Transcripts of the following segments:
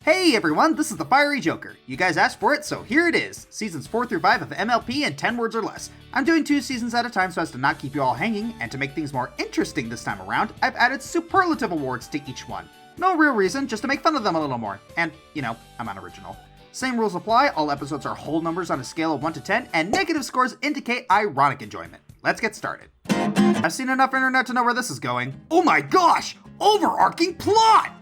Hey everyone, this is the Fiery Joker. You guys asked for it, so here it is. Seasons 4 through 5 of MLP in 10 words or less. I'm doing 2 seasons at a time so as to not keep you all hanging, and to make things more interesting this time around, I've added superlative awards to each one. No real reason, just to make fun of them a little more. And, you know, I'm unoriginal. Same rules apply, all episodes are whole numbers on a scale of 1 to 10, and negative scores indicate ironic enjoyment. Let's get started. I've seen enough internet to know where this is going. Oh my gosh! Overarching plot!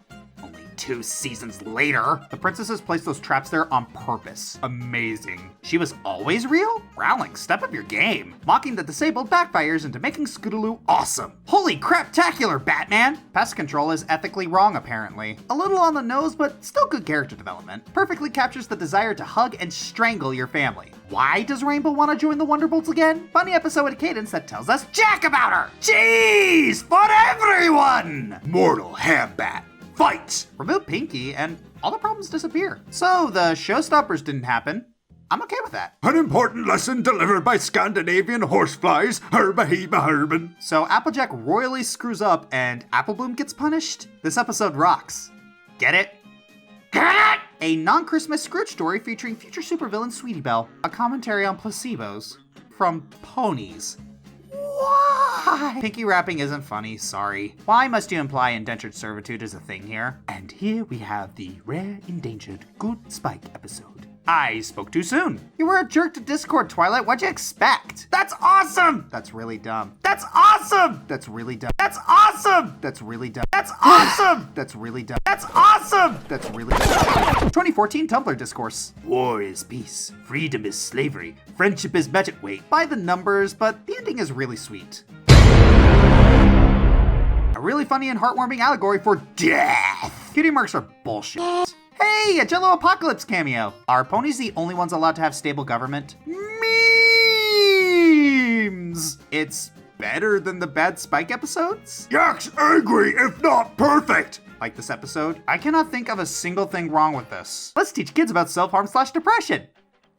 2 seasons later, the princesses placed those traps there on purpose. Amazing. She was always real? Rowling, step up your game. Mocking the disabled backfires into making Scootaloo awesome. Holy craptacular, Batman! Pest control is ethically wrong, apparently. A little on the nose, but still good character development. Perfectly captures the desire to hug and strangle your family. Why does Rainbow want to join the Wonderbolts again? Funny episode cadence that tells us Jack about her! Cheese for everyone! Mortal Hambat. Fight! Remove Pinky and all the problems disappear. So the showstoppers didn't happen. I'm okay with that. An important lesson delivered by Scandinavian horseflies, Herba. So Applejack royally screws up and Applebloom gets punished? This episode rocks. Get it? Get it? A non-Christmas Scrooge story featuring future supervillain Sweetie Belle. A commentary on placebos. From ponies. Why? Pinky rapping isn't funny, sorry. Why must you imply indentured servitude is a thing here? And here we have the rare, endangered, good Spike episode. I spoke too soon. You were a jerk to Discord, Twilight. What'd you expect? That's awesome! That's really dumb. That's awesome! That's really dumb. That's awesome! That's really dumb. That's awesome! That's really dumb. That's awesome! That's really dumb. 2014 Tumblr discourse. War is peace. Freedom is slavery. Friendship is magic. Wait, by the numbers, but the ending is really sweet. A really funny and heartwarming allegory for death. Cutie marks are bullshit. Hey, a JelloApocalypse cameo. Are ponies the only ones allowed to have stable government? Memes! It's better than the bad Spike episodes? Yak's angry, if not perfect! Like this episode? I cannot think of a single thing wrong with this. Let's teach kids about self-harm/depression.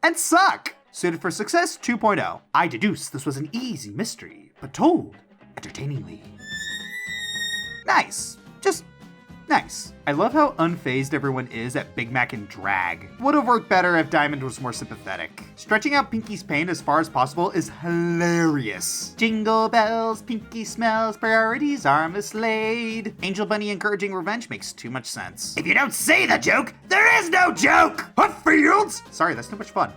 And suck! Suited for Success 2.0. I deduce this was an easy mystery, but told entertainingly. Nice. Just nice. I love how unfazed everyone is at Big Mac and drag. Would have worked better if Diamond was more sympathetic. Stretching out Pinky's pain as far as possible is hilarious. Jingle bells, Pinky smells, priorities are mislaid. Angel Bunny encouraging revenge makes too much sense. If you don't say the joke, there is no joke! Fields? Sorry, that's too much fun.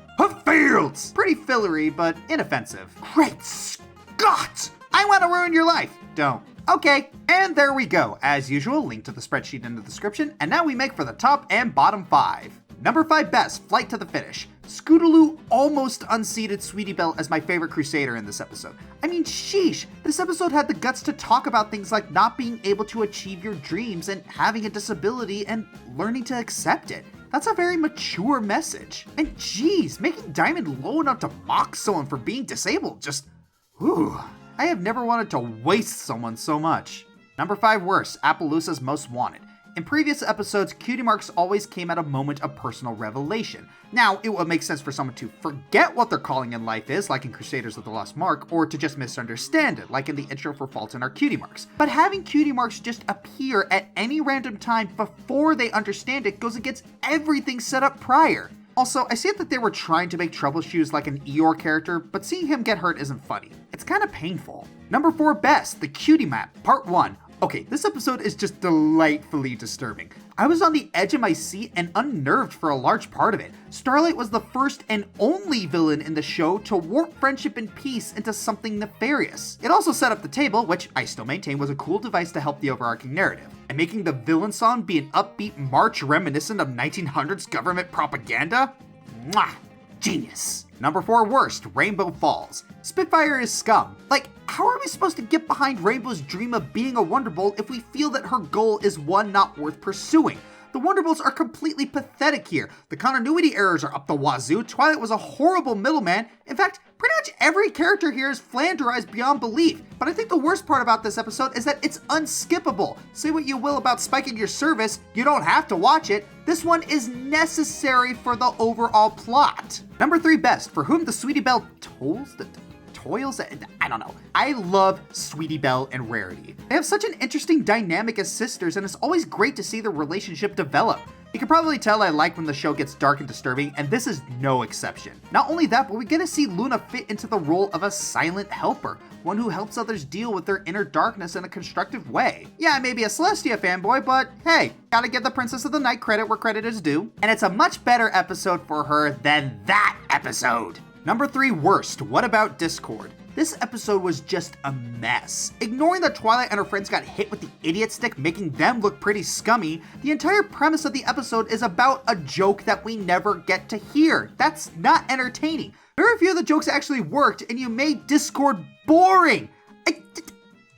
Fields! Pretty fillery, but inoffensive. Great Scott! I want to ruin your life. Don't. Okay, and there we go. As usual, link to the spreadsheet in the description, and now we make for the top and bottom 5. Number 5 best, Flight to the Finish. Scootaloo almost unseated Sweetie Belle as my favorite Crusader in this episode. I mean, sheesh, this episode had the guts to talk about things like not being able to achieve your dreams and having a disability and learning to accept it. That's a very mature message. And geez, making Diamond low enough to mock someone for being disabled just, whew. I have never wanted to waste someone so much. Number 5 worst, Appaloosa's Most Wanted. In previous episodes, cutie marks always came at a moment of personal revelation. Now, it would make sense for someone to forget what their calling in life is, like in Crusaders of the Lost Mark, or to just misunderstand it, like in the intro for Fault in Our Cutie Marks. But having cutie marks just appear at any random time before they understand it goes against everything set up prior. Also, I see that they were trying to make Troubleshoes like an Eeyore character, but seeing him get hurt isn't funny. It's kind of painful. Number 4 best, the Cutie Map, Part 1. Okay, this episode is just delightfully disturbing. I was on the edge of my seat and unnerved for a large part of it. Starlight was the first and only villain in the show to warp friendship and peace into something nefarious. It also set up the table, which I still maintain was a cool device to help the overarching narrative. And making the villain song be an upbeat march reminiscent of 1900s government propaganda? Mwah! Genius. Number 4 worst, Rainbow Falls. Spitfire is scum. Like, how are we supposed to get behind Rainbow's dream of being a Wonderbolt if we feel that her goal is one not worth pursuing? The Wonderbolts are completely pathetic here. The continuity errors are up the wazoo. Twilight was a horrible middleman. In fact, pretty much every character here is flanderized beyond belief. But I think the worst part about this episode is that it's unskippable. Say what you will about spiking your service, you don't have to watch it. This one is necessary for the overall plot. Number 3 best, For Whom the Sweetie Belle Toils? I don't know. I love Sweetie Belle and Rarity. They have such an interesting dynamic as sisters, and it's always great to see their relationship develop. You can probably tell I like when the show gets dark and disturbing, and this is no exception. Not only that, but we get to see Luna fit into the role of a silent helper, one who helps others deal with their inner darkness in a constructive way. Yeah, I may be a Celestia fanboy, but hey, gotta give the Princess of the Night credit where credit is due. And it's a much better episode for her than that episode. Number 3 worst, what about Discord? This episode was just a mess. Ignoring that Twilight and her friends got hit with the idiot stick, making them look pretty scummy, the entire premise of the episode is about a joke that we never get to hear. That's not entertaining. Very few of the jokes actually worked, and you made Discord boring.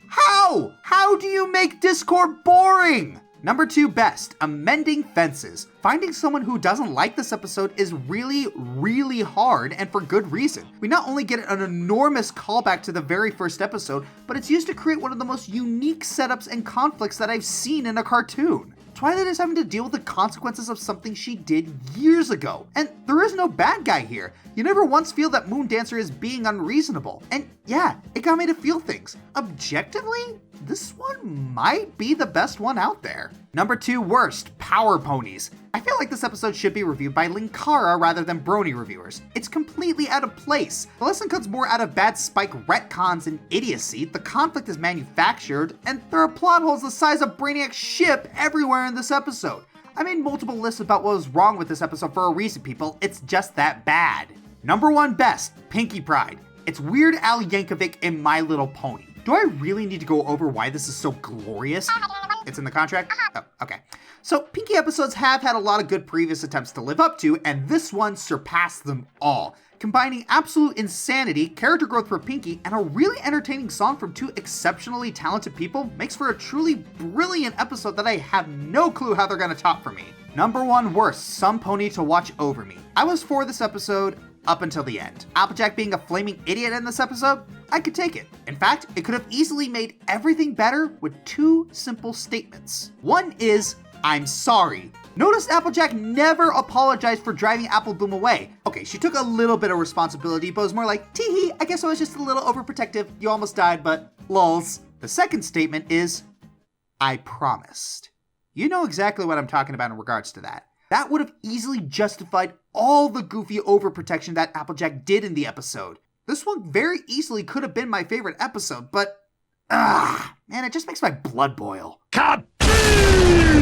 How? How do you make Discord boring? Number 2 best, amending fences. Finding someone who doesn't like this episode is really, really hard, and for good reason. We not only get an enormous callback to the very first episode, but it's used to create one of the most unique setups and conflicts that I've seen in a cartoon. Twilight is having to deal with the consequences of something she did years ago. And there is no bad guy here. You never once feel that Moon Dancer is being unreasonable. And yeah, it got me to feel things. Objectively, this one might be the best one out there. Number 2 worst, Power Ponies. I feel like this episode should be reviewed by Linkara rather than Brony reviewers. It's completely out of place. The lesson comes more out of bad Spike retcons and idiocy, the conflict is manufactured, and there are plot holes the size of Brainiac's ship everywhere in this episode. I made multiple lists about what was wrong with this episode for a reason, people. It's just that bad. Number 1 best, Pinkie Pride. It's Weird Al Yankovic in My Little Pony. Do I really need to go over why this is so glorious? It's in the contract? Oh, okay. So Pinkie episodes have had a lot of good previous attempts to live up to, and this one surpassed them all. Combining absolute insanity, character growth for Pinkie, and a really entertaining song from 2 exceptionally talented people makes for a truly brilliant episode that I have no clue how they're gonna top for me. Number 1 worst, Some Pony to Watch Over Me. I was for this episode up until the end. Applejack being a flaming idiot in this episode, I could take it. In fact, it could have easily made everything better with 2 simple statements. One is, I'm sorry. Notice Applejack never apologized for driving Apple Bloom away. Okay, she took a little bit of responsibility, but it was more like, tee-hee, I guess I was just a little overprotective. You almost died, but lols. The second statement is, I promised. You know exactly what I'm talking about in regards to that. That would have easily justified all the goofy overprotection that Applejack did in the episode. This one very easily could have been my favorite episode, but man, it just makes my blood boil. Kaboom!